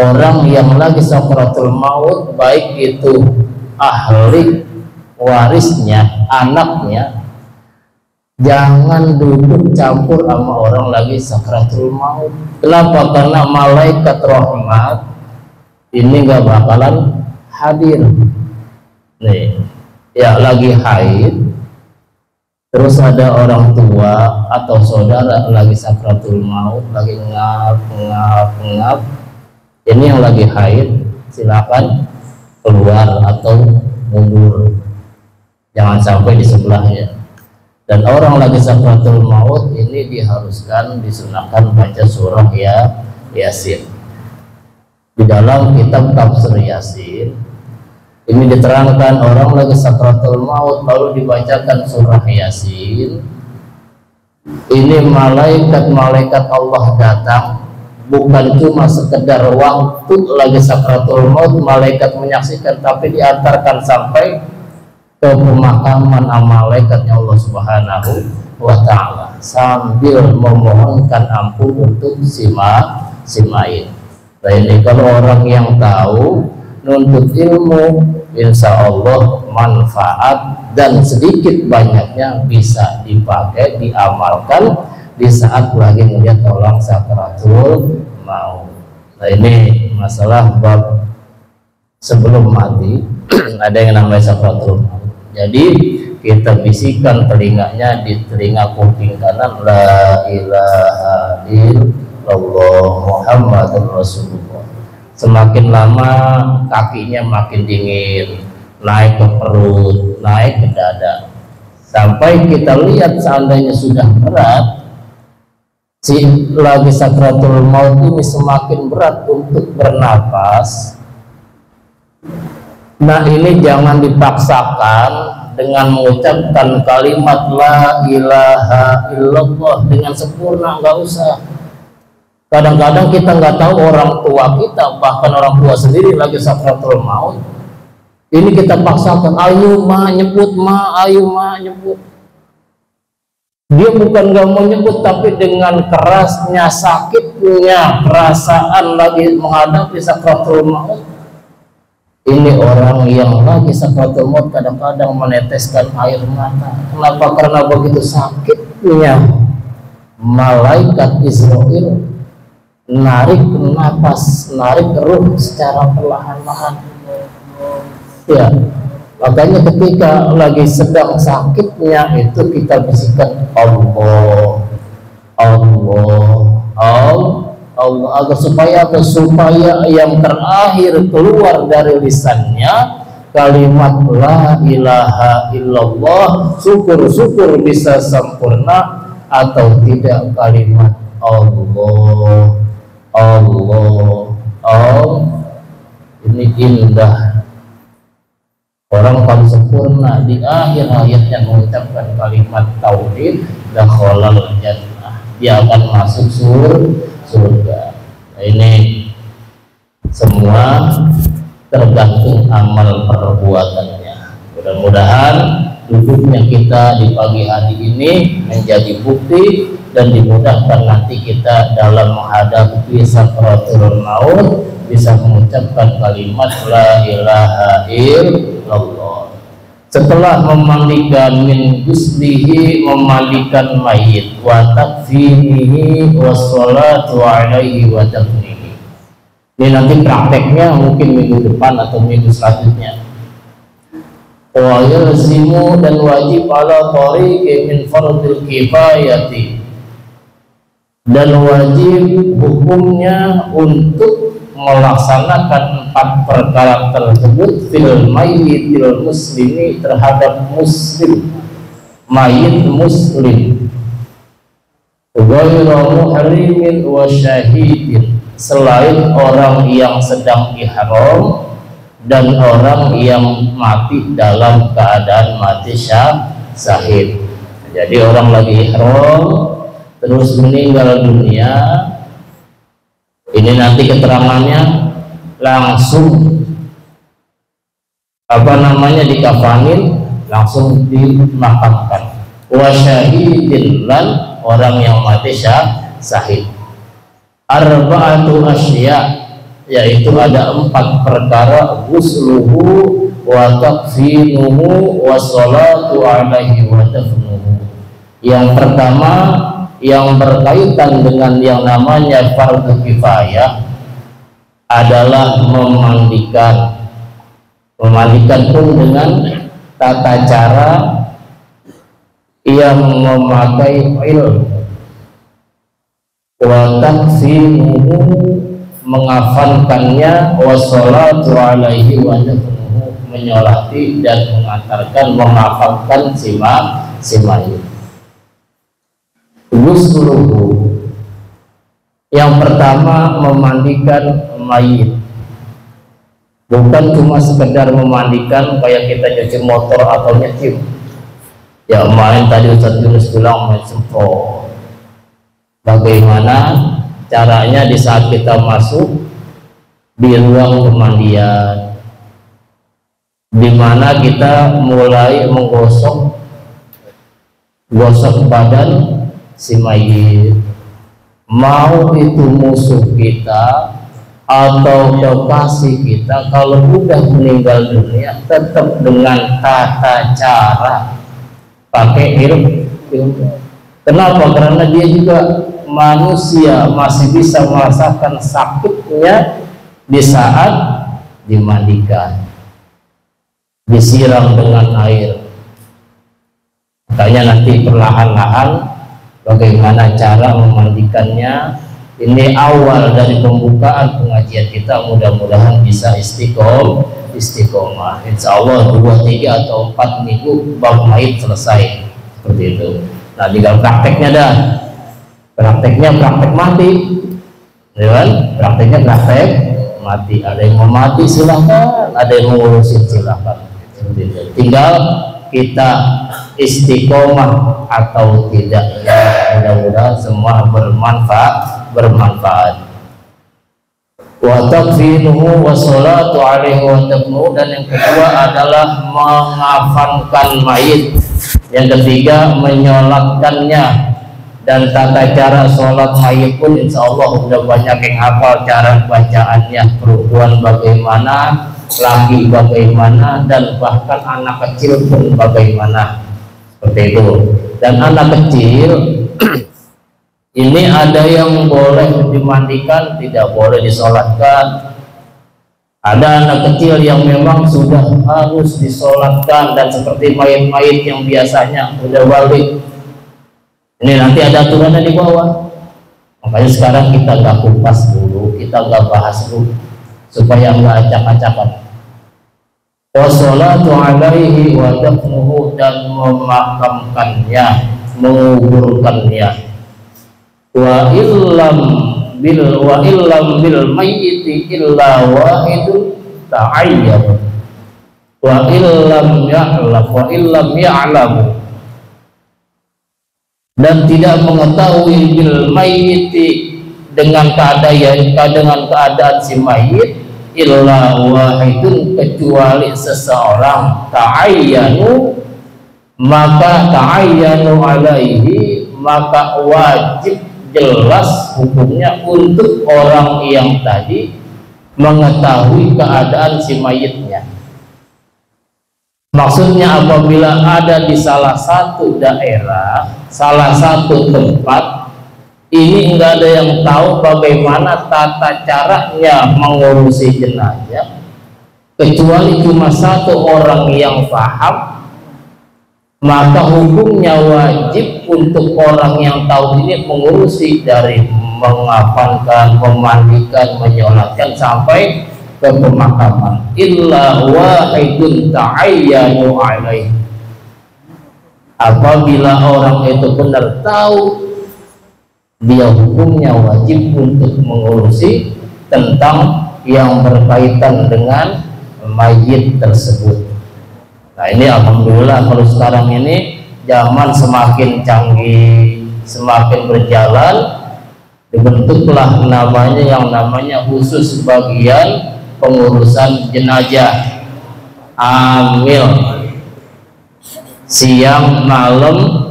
orang yang lagi sakaratul maut, baik itu ahli warisnya, anaknya, jangan duduk campur sama orang lagi sakaratul maut. Kenapa? Karena malaikat rahmat ini nggak bakalan hadir. Nih, ya lagi haid, terus ada orang tua atau saudara lagi sakratul maut, lagi ngap, ini yang lagi haid silakan keluar atau mundur, jangan sampai di sebelahnya. Dan orang lagi sakratul maut ini diharuskan disunahkan baca surah Yasin. Di dalam kitab tafsir Yasin ini diterangkan orang lagi sakratul maut lalu dibacakan surah Yasin, ini malaikat Allah datang, bukan cuma sekedar waktu lagi sakratul maut malaikat menyaksikan, tapi diantarkan sampai ke pemakaman malaikatnya Allah Subhanahu wa ta'ala sambil memohonkan ampun untuk si mayit. Nah ini kalau orang yang tahu nuntut ilmu, insya Allah manfaat dan sedikit banyaknya bisa dipakai, diamalkan di saat lagi melihat orang sakaratul maut. Nah ini masalah bab sebelum mati ada yang namanya sakaratul maut. Jadi kita bisikan telinganya di telinga kuping kanan, la ilaha illallah Muhammadur Rasulullah. Semakin lama kakinya makin dingin, naik ke perut, naik ke dada, sampai kita lihat seandainya sudah berat, si lagi sakratul maut ini semakin berat untuk bernapas. Nah ini jangan dipaksakan dengan mengucapkan kalimat la ilaha illallah dengan sempurna, nggak usah. Kadang-kadang kita nggak tahu orang tua kita, bahkan orang tua sendiri lagi sakratul maut, ini kita paksakan, ayo ma nyebut, ma ayo ma nyebut. Dia bukan nggak mau nyebut, tapi dengan kerasnya, sakitnya perasaan lagi menghadapi sakratul maut, Ini orang yang lagi sakaratul maut kadang-kadang meneteskan air mata. Kenapa? Karena begitu sakitnya malaikat Israel narik napas, narik ruh secara perlahan-lahan. Ya, makanya ketika lagi sedang sakitnya itu kita bisikan Allah, Allah, Allah. Allah agar supaya yang terakhir keluar dari lisannya kalimat la ilaha illallah, syukur-syukur bisa sempurna, atau tidak kalimat Allah, Allah, Allah. Ini indah. Orang kalau sempurna di akhir hayatnya mengucapkan kalimat tauhid, dakhalal jannah, dia akan masuk surga. Nah, ini semua tergantung amal perbuatannya. Mudah-mudahan duduknya kita di pagi hari ini menjadi bukti dan dimudahkan nanti kita dalam menghadapi sakaratul maut bisa mengucapkan kalimat la ilaha illallah. Setelah memandikan min guslihi, memandikan mayit, wa takfinihi, wa sholatu alaihi wa dafnihi. Ini nanti prakteknya mungkin minggu depan atau minggu selanjutnya. Wa yalzimu, dan wajib ala tariqi min fardil kifayati, dan wajib hukumnya untuk melaksanakan 4 perkara tersebut fil mayyitil muslimi, terhadap muslim, mayit muslim, ghairu muhrimin wa syahidin, selain orang yang sedang ihram dan orang yang mati dalam keadaan mati syahid. Jadi orang lagi ihram terus meninggal dunia, ini nanti keterangannya langsung dikafanin, langsung dimakamkan. Wa syahidin, lan orang yang mati syahid. Arba'atu asya, yaitu ada 4 perkara: ghusluhu wa takfinuhu wa sholatu alaihi wa dafnuhu. Yang pertama yang berkaitan dengan yang namanya fardu kifayah adalah memandikan pun dengan tata cara yang memakai ilmu. Wa takfinuhu, mengafankannya, wa sholatu alaihi wa dafnuhu, menyolati dan mengantarkan, mengafankan si mayit. Ghusluhu, yang pertama memandikan mayit, bukan cuma sekedar memandikan kayak kita cuci motor atau nyecip. Ya kemarin tadi Ustaz Yunus bilang main semprot. Bagaimana caranya di saat kita masuk di ruang pemandian, di mana kita mulai menggosok badan si mayit, mau itu musuh kita atau kekasih kita, kalau udah meninggal dunia tetap dengan tata cara pakai ilmu. Kenapa? Karena dia juga manusia, masih bisa merasakan sakitnya di saat dimandikan, disiram dengan air. Makanya nanti perlahan-lahan bagaimana cara memandikannya. Ini awal dari pembukaan pengajian kita, mudah-mudahan bisa istiqomah. Insya Allah 2, 3 atau 4 minggu bab mayit selesai seperti itu. Nah tinggal prakteknya dah, praktek mati, ya kan? Praktek mati. Ada yang mau mati silahkan, ada yang mau ngurusin silahkan. Tinggal kita istiqomah atau tidak. Ya, mudah-mudahan semua bermanfaat. Wa takfinuhu wa sholatu alaihi wa dafnuhu, dan yang kedua adalah mengafankan mayit. Yang ketiga menyolatkannya, dan tata cara sholat mayit pun insya Allah udah banyak yang hafal cara bacaannya. Perempuan bagaimana, laki bagaimana, dan bahkan anak kecil pun bagaimana, seperti itu. Dan anak kecil ini ada yang boleh dimandikan, tidak boleh disolatkan. Ada anak kecil yang memang sudah harus disolatkan, dan seperti mayat-mayat yang biasanya udah balik. Ini nanti ada aturannya di bawah. Makanya sekarang kita nggak kupas dulu, kita nggak bahas dulu, supaya nggak acak-acakan. Wassalatu alaihi wa dafnuhu, dan memakamkannya, menguburkannya. Wa illam bil mayyiti illa wahidun ta'ayyab wa illam ya'lam, dan tidak mengetahui bil mayyiti, dengan keadaan si mayit, illa wahidun, kecuali seseorang, ta'ayyanu, maka ta'ayyanu alaihi, maka wajib jelas hukumnya untuk orang yang tadi mengetahui keadaan si mayitnya. Maksudnya apabila ada di salah satu daerah, salah satu tempat, ini enggak ada yang tahu bagaimana tata caranya mengurusi jenazah, kecuali cuma satu orang yang paham, maka hukumnya wajib untuk orang yang tahu ini mengurusi, dari mengafankan, memandikan, menyolatkan sampai ke pemakaman. Illa wahidun ta'ayyanu alaih, apabila orang itu benar tahu, dia hukumnya wajib untuk mengurusi tentang yang berkaitan dengan mayit tersebut. Nah ini alhamdulillah, kalau sekarang ini zaman semakin canggih, semakin berjalan, dibentuklah yang namanya khusus bagian pengurusan jenazah, amil, siang malam.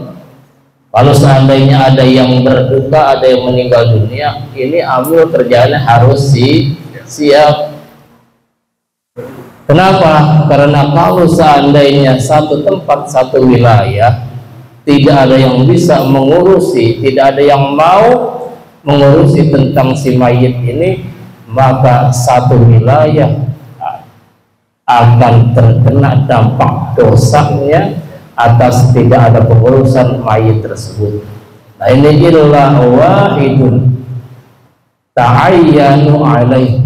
Kalau seandainya ada yang berduka, ada yang meninggal dunia, ini amil kerjanya harus siap. Kenapa? Karena kalau seandainya satu tempat, satu wilayah tidak ada yang bisa mengurusi, tidak ada yang mau mengurusi tentang si mayit ini, maka satu wilayah akan terkena dampak dosanya atas tidak ada pengurusan mayit tersebut. Nah ini illa wahidun ta'ayyanu alaih.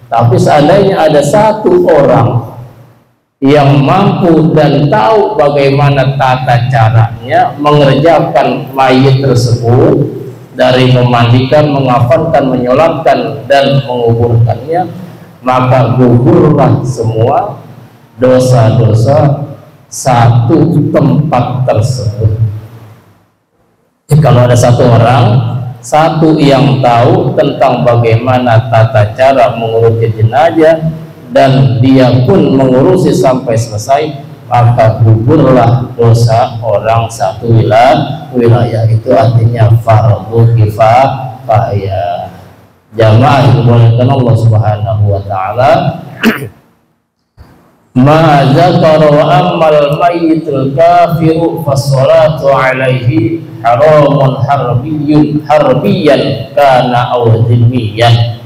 Tapi seandainya ada satu orang yang mampu dan tahu bagaimana tata caranya mengerjakan mayit tersebut, dari memandikan, mengafankan, menyolatkan, dan menguburkannya, maka gugurlah semua dosa-dosa satu tempat tersebut. Jadi kalau ada satu orang, satu yang tahu tentang bagaimana tata cara mengurusi jenazah, dan dia pun mengurusi sampai selesai, maka gugurlah dosa orang satu wilayah. Itu artinya fardhu kifayah. Jamaah dimuliakan Allah Subhanahu wa taala. Ma zakara wa ammal mayyitul kafiru fassalatu alaihi haramun harbiyan kana aw dhimmiyan.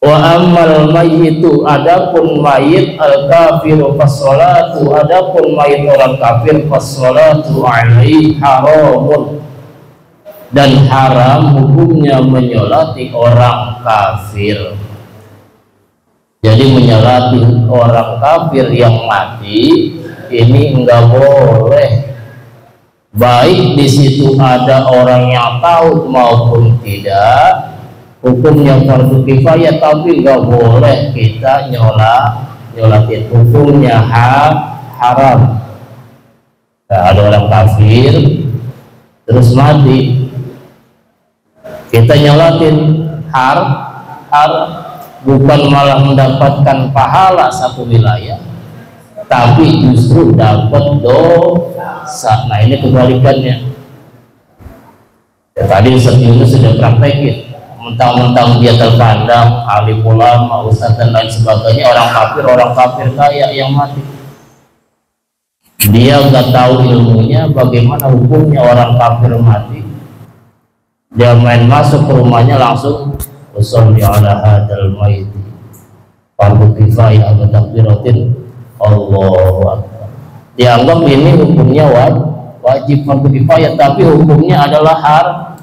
Wa ammal mayyitu, adapun mayit al kafiru fassalatu, adapun mayit orang kafir, fassalatu alaihi haramun, dan haram hukumnya menyolati orang kafir. Jadi menyolati orang kafir yang mati ini enggak boleh, baik di situ ada orang yang tahu maupun tidak. Hukumnya fardu kifayah, tapi enggak boleh kita nyolatin, hukumnya haram. Nah, ada orang kafir terus mati, kita nyolatin haram, bukan malah mendapatkan pahala satu wilayah, tapi justru dapat dosa. Nah ini kebalikannya. Ya, tadi Ustaz Yunus sudah praktekin, mentang-mentang dia terpandang alim ulama, ustadz dan lain sebagainya, orang kafir kaya yang mati. Dia nggak tahu ilmunya, bagaimana hukumnya orang kafir mati. Dia main masuk ke rumahnya langsung usolli ala hadzal mayit fardu kifayah wa takbiratin Allahu akbar. Dianggap ini hukumnya wajib fardu kifayah, tapi hukumnya adalah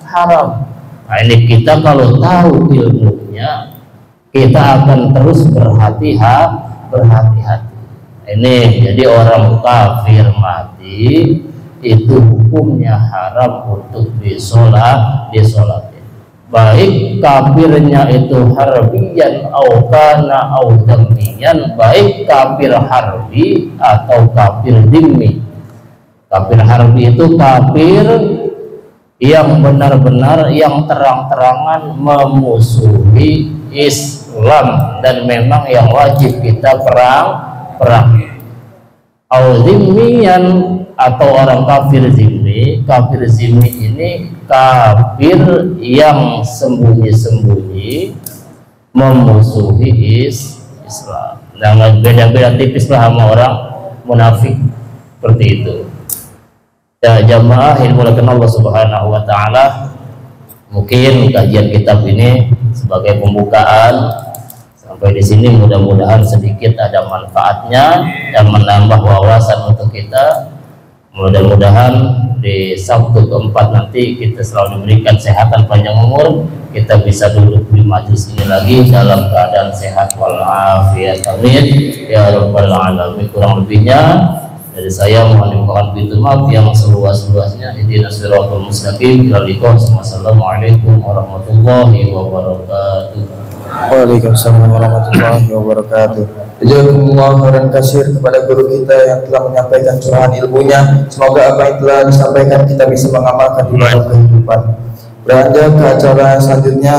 haram. Nah, ini kita kalau tahu ilmunya, kita akan terus berhati-hati. Ini jadi orang kafir mati itu hukumnya haram untuk disolatin. Baik kafirnya itu harbiyan au kana au dhimmiyan, baik kafir harbi atau kafir dhimmi. Kafir harbi itu kafir yang benar-benar, yang terang-terangan memusuhi Islam dan memang yang wajib kita perang. Au dhimmiyan atau orang kafir zimmi. Kafir zimmi ini kafir yang sembunyi-sembunyi memusuhi Islam. Jangan beda-beda tipis lah sama orang munafik seperti itu. Ya jamaah yang dimuliakan Allah Subhanahu wa taala, mungkin kajian kitab ini sebagai pembukaan sampai di sini, mudah-mudahan sedikit ada manfaatnya dan menambah wawasan untuk kita. Mudah-mudahan di Sabtu keempat nanti kita selalu diberikan kesehatan panjang umur, kita bisa duduk di majelis ini lagi dalam keadaan sehat walafiat. Amin ya rabbal alamin. Kurang lebihnya dari saya mohon dibukakan pintu maaf yang seluas-luasnya. Ihdinas siratal mustaqim. Wassalamualaikum warahmatullahi wabarakatuh. Waalaikumsalam warahmatullahi wabarakatuh. Jazakumullah khairan katsir kepada guru kita yang telah menyampaikan curahan ilmunya. Semoga apa yang telah disampaikan kita bisa mengamalkan di dalam kehidupan. Beranjak ke acara selanjutnya,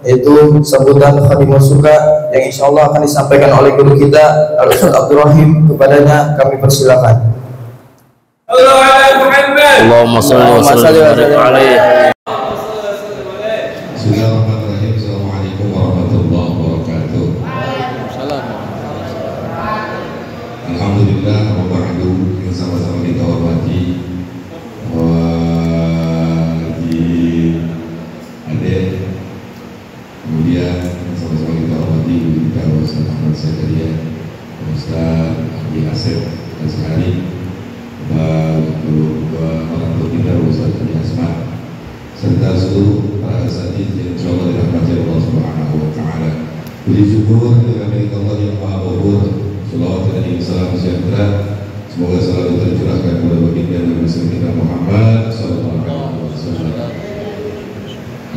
yaitu sambutan Khadimul Suka yang insya Allah akan disampaikan oleh guru kita Al-Ustaz Abdul Rahim. Kepadanya kami persilakan. Allahumma shalli wa sallim alaihi. Bismillahirrahmanirrahim. Assalamualaikum warahmatullahi wabarakatuh. Alhamdulillah wa ba'du, yang sama-sama kita hormati adik, kemudian sama-sama kita hormati kita Ustaz Ahmad Zakaria, Ustaz Haji Asep Azhari, orang tua kita Ustaz Haji Asmat, serta seluruh para asatidz yang insyaallah dirahmati Allah Subhanahu wa taala. Puji syukur kepada milik Allah yang Maha Ghafur. Shalawat dan salam sejahtera semoga selalu tercurahkan kepada baginda Nabi kita Muhammad sallallahu alaihi wasallam.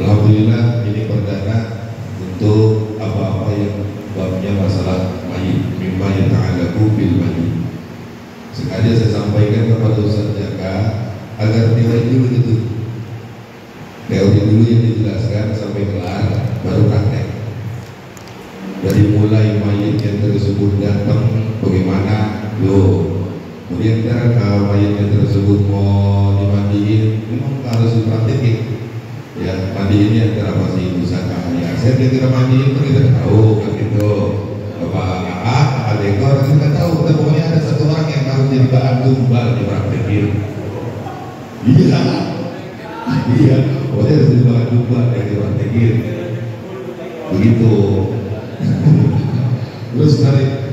Alhamdulillah, ini perdana untuk apa-apa yang babnya masalah mayit, mimma yata'allaqu bil mayit. Sengaja saya sampaikan kepada Ustaz Jaka agar teori dulu itu, teori dulu yang dijelaskan sampai kelar, baru praktek. Dari mulai mayit yang tersebut datang bagaimana, kemudian mayit yang tersebut mau dimandiin, memang harus dipraktekin. Ya, mandi ini antara masih pusaka ya. Saya tidak mandiin itu kita tahu kan gitu. Bapak dekor kita tahu, tapi pokoknya ada satu orang yang harus jadi bahan tumbal dipraktekin. Iya, pokoknya harus jadi bahan tumbal yang dipraktekin. Begitu. Terus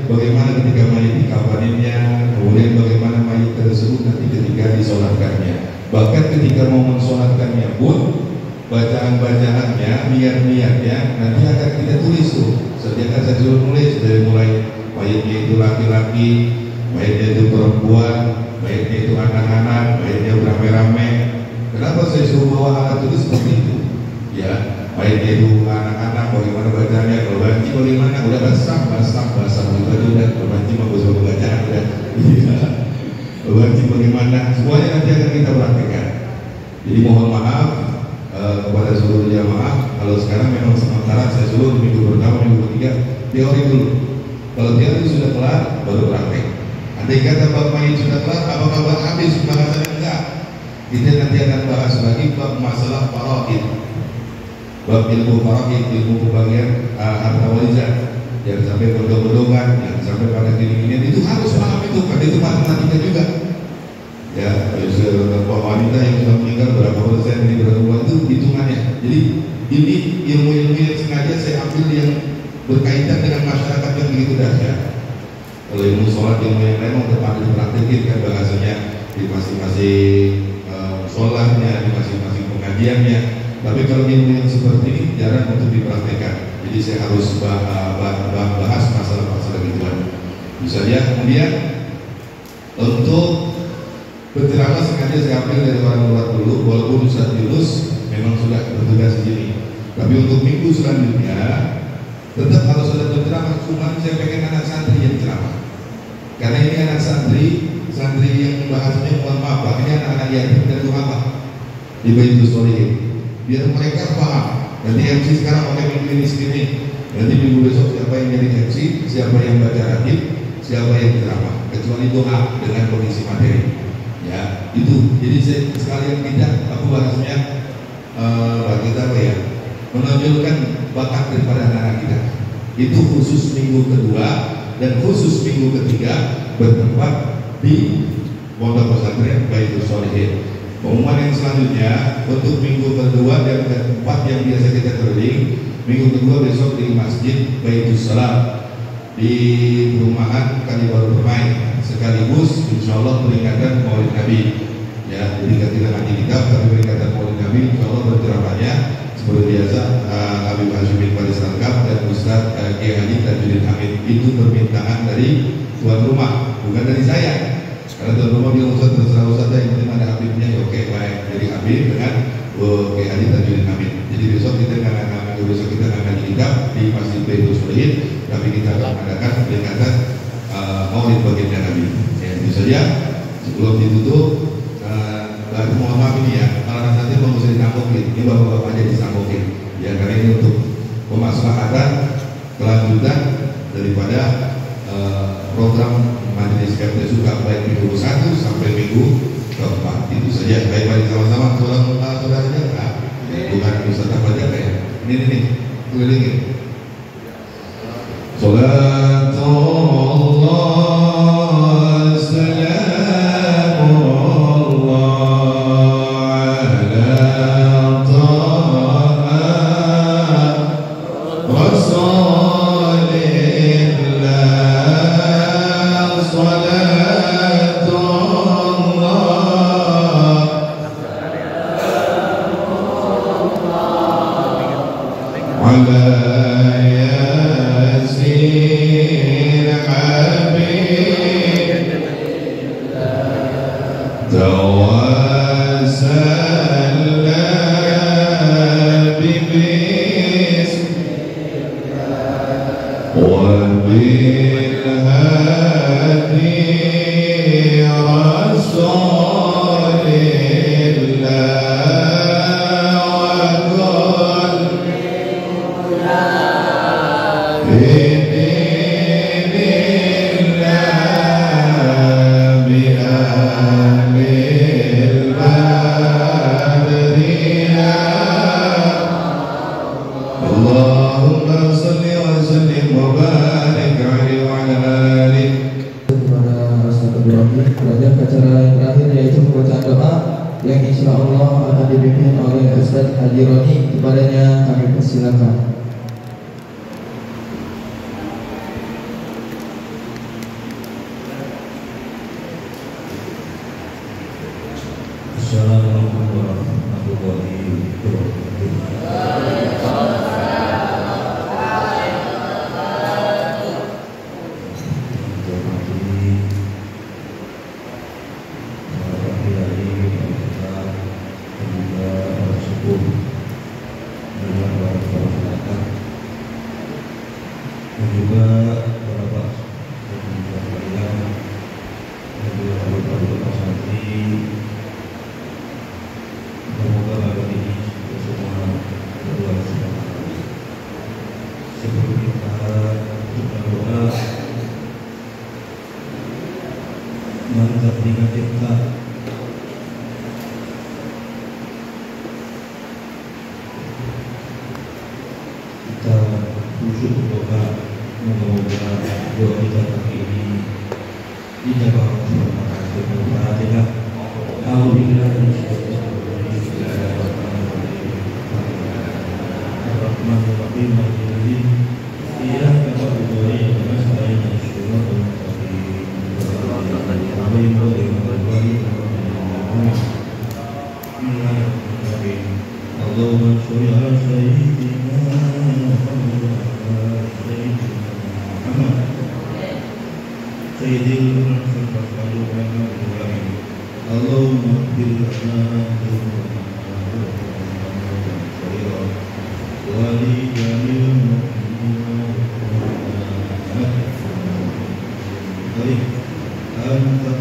bagaimana ketika mayit dikafaninnya, kemudian bagaimana mayit tersebut nanti ketika disolatkannya, bahkan ketika mau mensolatkannya pun bacaan-bacaannya, niat-niatnya nanti akan kita tulis tuh. Sediakan saya suruh nulis dari mulai mayitnya itu laki-laki, mayitnya itu perempuan, mayitnya itu anak-anak, mayitnya beramai-ramai. Kenapa saya suruh bawa alat tulis seperti itu? Ya, mayitnya itu anak-anak, bagaimana bacanya, kalau banci bagaimana, udah basah itu aja udah, kalau banci mah bisa bacaan udah. Banci bagaimana, semuanya nanti akan kita praktekkan. Jadi mohon maaf kepada seluruh jamaah, kalau sekarang memang sementara saya suruh minggu pertama, minggu ketiga teori dulu. Kalau teori sudah kelar, baru praktek. Andai kata bab mayit sudah kelar, apakah bab habis pembahasannya? Enggak. Kita nanti akan bahas lagi bab masalah faraid. bab ilmu faraid, ilmu pembagian harta warisan, yang sampai bodong-bodongan, yang sampai pada gini-gini, itu harus paham itu, karena itu matematika juga. Ya, wanita yang sudah meninggal berapa persen, ini berapa bulan, itu hitungannya. Jadi ini ilmu-ilmu yang sengaja saya ambil yang berkaitan dengan masyarakat yang begitu dahsyat. Kalau ilmu sholat, ilmu yang lain mau tepat dipraktekin kan bahasanya di masing-masing sholatnya, di masing-masing pengajiannya. Tapi kalau ilmu yang seperti ini jarang untuk dipraktekkan. Jadi saya harus bahas masalah-masalah gituan. Misalnya kemudian untuk berceramah sengaja saya ambil dari orang luar dulu, walaupun Ustaz Yunus memang sudah bertugas di sini. Tapi untuk minggu selanjutnya tetap harus ada berceramah. Cuma saya pengen anak santri yang ceramah. Karena ini anak santri yang bahasanya mohon maaf, ini anak-anak yatim dan duafa di Baitul Sholihin. Biar mereka paham. Nanti MC sekarang pakai minggu ini segini. Nanti minggu besok siapa yang jadi MC, siapa yang baca hadis, siapa yang ceramah. Kecuali doa dengan kondisi materi. Ya, itu. Jadi saya sekalian tidak aku bahasanya kita apa ya? Menonjolkan bakat daripada anak-anak kita. Itu khusus minggu kedua dan khusus minggu ketiga bertempat di Pondok Pesantren Baitul Sholihin. Pengumuman yang selanjutnya untuk minggu kedua dan keempat yang biasa kita keliling, minggu kedua besok di Masjid Baitul Salam di perumahan Kalibaru Permai, sekaligus insya Allah peringatan Maulid Nabi. Ya, jadi kita ngaji kitab tapi peringatan Maulid Nabi insya Allah berceramahnya seperti biasa Habib Hashim bin Faris Al-Kab dan Ustaz Kiai Haji Tajuddin Hamid. Itu permintaan dari tuan rumah, bukan dari saya. Karena tuan rumah bilang Ustaz terserah Ustaz, yang penting ada Habibnya, ya oke baik. Jadi Habib dengan Kiai Haji Tajuddin Hamid. Jadi besok kita akan ngaji kitab di Masjid Baitul Sholihin, tapi kita akan mengadakan peringatan Maulid baginda Nabi. Ya, itu saja. Sebelum ditutup, mohon maaf ini ya, kalau nanti mau bisa ditangkokin, ini bapak-bapak aja ditangkokin. Ya, karena ini untuk pemaslahatan kelanjutan daripada program Majelis KMT Suka baik minggu 1 sampai minggu keempat. Itu saja. Baik-baik sama-sama. Saudaranya enggak? Bukan Ustaz apa aja ya? Ini kelilingin. Salatullah khusyuk doa. Moga-moga doa kita kali ini dijabah Allah Subhanahu wa taala. Alhamdulillah. Ar-Rahmanir-Rahim. Iyyaka na'budu wa iyyaka nasta'in. Ihdinas Allahumma sholli ala sayyidina Muhammad sayyidil Allahumma bil wali jamil mu'minin anta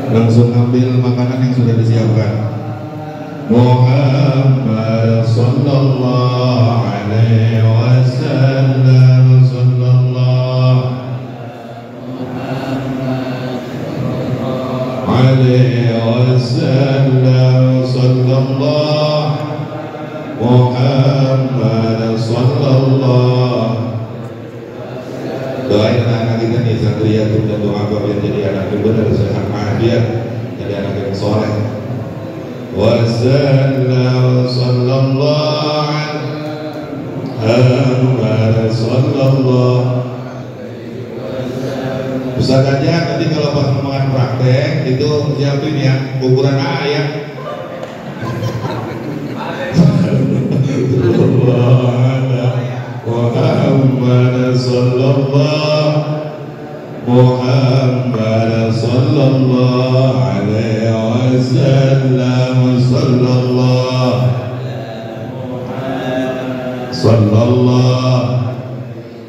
langsung ambil makanan yang sudah disiapkan. Muhammad sallallahu alaihi wasallam sallallahu عليه وسلم صلى الله محمد صلى الله. Doain anak-anak kita nih, Santriyatul dan doa biar jadi anak yang benar, sehat afiat, jadi anak yang soleh. Wasallam sallallahu alaihi sallallahu. Ustaz aja nanti kalau pas ngomongan praktek itu siapin ya ukuran ayat. Muhammad sallallahu alaihi wasallam sallallahu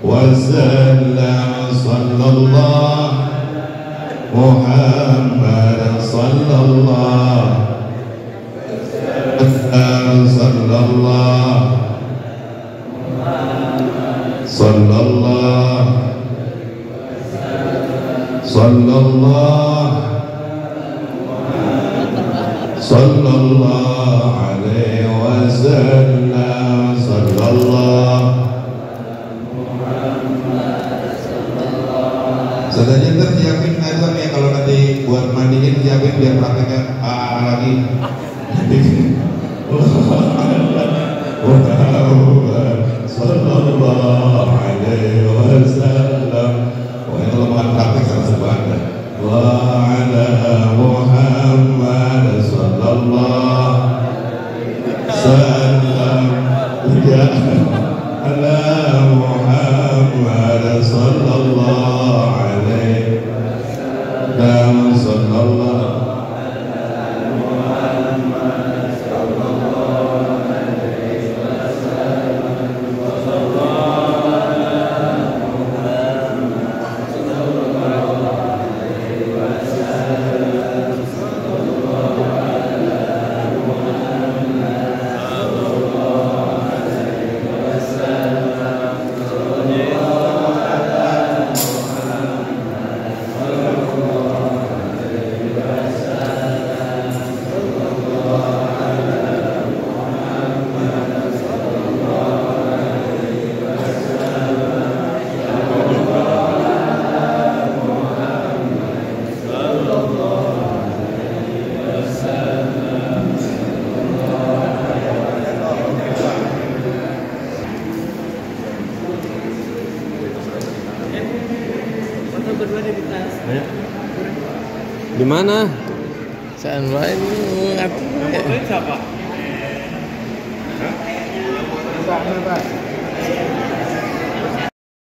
wasallam sallallahu Muhammad sallallahu sallallahu alaihi wasallam sallallahu. Saudara ntar siapin aduan ya kalau nanti buat mandiin siapin biar prakteknya lagi. Sallallahu alaihi wasallam. Wah kalau mau praktek sama sebanyak. Wa ala Muhammad sallallahu sallam ya ala Muhammad sallallahu alaihi wasallam sallallahu. Di mana? Saya lain ngatur. Siapa? Hah?